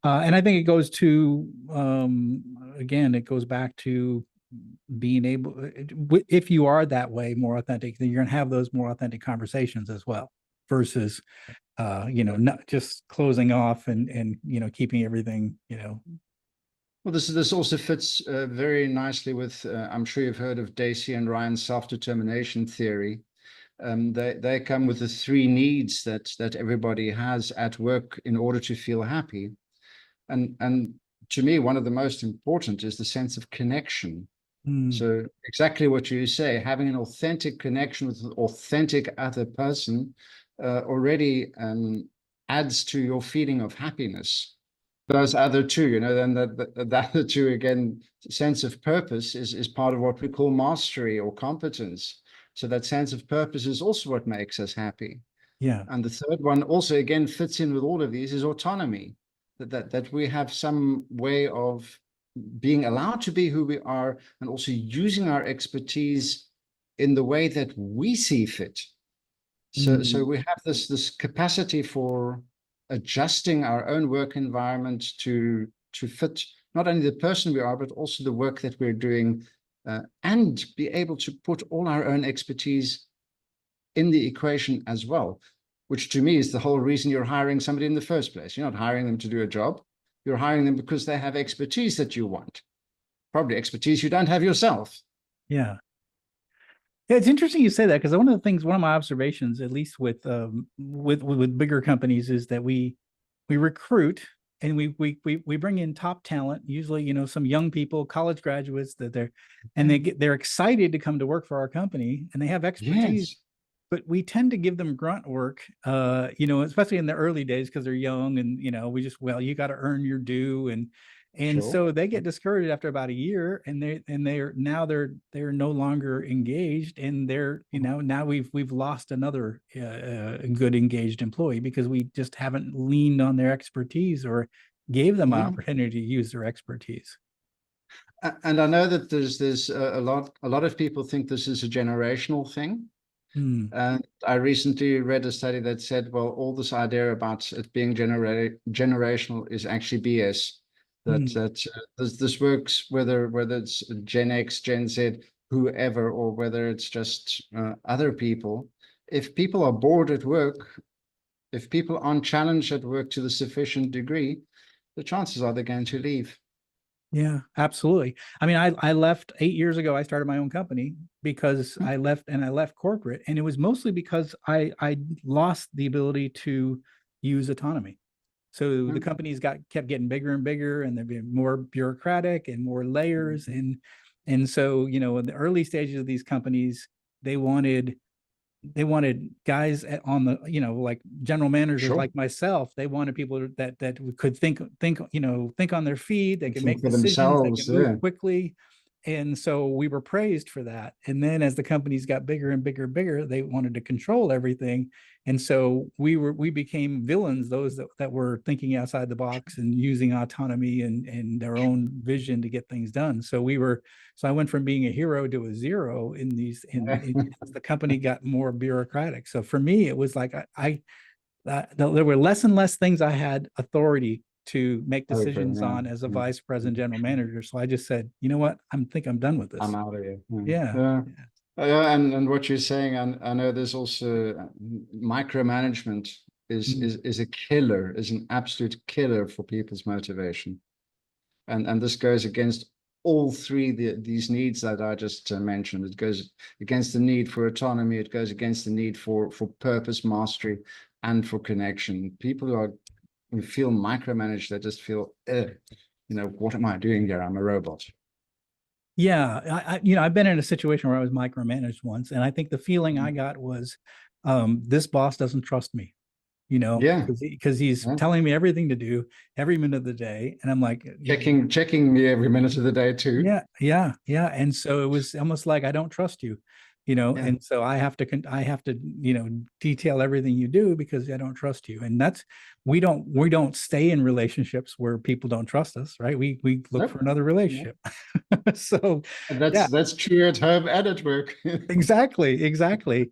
And I think it goes to, again, it goes back to being able, if you are that way, more authentic, then you're going to have those more authentic conversations as well, versus, not just closing off and keeping everything, Well, this also fits very nicely with, I'm sure you've heard of Dacey and Ryan's self-determination theory. They come with the three needs that everybody has at work in order to feel happy. And to me, one of the most important is the sense of connection. So exactly what you say, having an authentic connection with an authentic other person already adds to your feeling of happiness. Those other two, then the other two, again, sense of purpose is part of what we call mastery or competence. So that sense of purpose is also what makes us happy. Yeah. And the third one also, again, fits in with all of these is autonomy, that we have some way of being allowed to be who we are and also using our expertise in the way that we see fit. So we have this capacity for adjusting our own work environment to fit not only the person we are, but also the work that we're doing, and be able to put all our own expertise in the equation as well, which to me is the whole reason you're hiring somebody in the first place. You're not hiring them to do a job. You're hiring them because they have expertise that you want, probably expertise you don't have yourself. Yeah. Yeah, it's interesting you say that, because one of my observations, at least with bigger companies, is that we recruit and we bring in top talent, usually some young people, college graduates, they're excited to come to work for our company and they have expertise. Yes. But we tend to give them grunt work, especially in the early days, because they're young and you got to earn your due, and Sure. so they get discouraged after about a year, and they're no longer engaged, and now we've lost another good engaged employee because we just haven't leaned on their expertise or gave them an opportunity to use their expertise. And I know that there's a lot of people think this is a generational thing. And I recently read a study that said, well, all this idea about it being generational is actually BS. This works whether it's Gen X, Gen Z, whoever, or whether it's just other people. If people are bored at work, if people aren't challenged at work to the sufficient degree, the chances are they're going to leave. Yeah, absolutely. I mean, I left 8 years ago. I started my own company because I left corporate, and it was mostly because I lost the ability to use autonomy. So the companies kept getting bigger and bigger, and they're being more bureaucratic and more layers. And so, in the early stages of these companies, they wanted guys on the, like general managers like myself. They wanted people that could think on their feet. They could make decisions. They could move quickly. And so we were praised for that. And then as the companies got bigger and bigger and bigger, they wanted to control everything. And so we became villains, those that were thinking outside the box and using autonomy and their own vision to get things done. So I went from being a hero to a zero as the company got more bureaucratic. So for me, it was like there were less and less things I had authority to make decisions on as a vice president, general manager. So I just said, you know what? I'm done with this. I'm out of here. Yeah. And what you're saying, I know there's also micromanagement is a killer, is an absolute killer for people's motivation. And this goes against all three these needs that I just mentioned. It goes against the need for autonomy. It goes against the need for purpose, mastery, and for connection. People who feel micromanaged, they just feel, what am I doing here? I'm a robot. Yeah, I've been in a situation where I was micromanaged once, and I think the feeling I got was, this boss doesn't trust me, because he's telling me everything to do every minute of the day, and I'm like checking me every minute of the day too. Yeah. And so it was almost like, I don't trust you, and so I have to detail everything you do because I don't trust you. And we don't stay in relationships where people don't trust us, right? We look for another relationship. So that's true at home and at work. Exactly.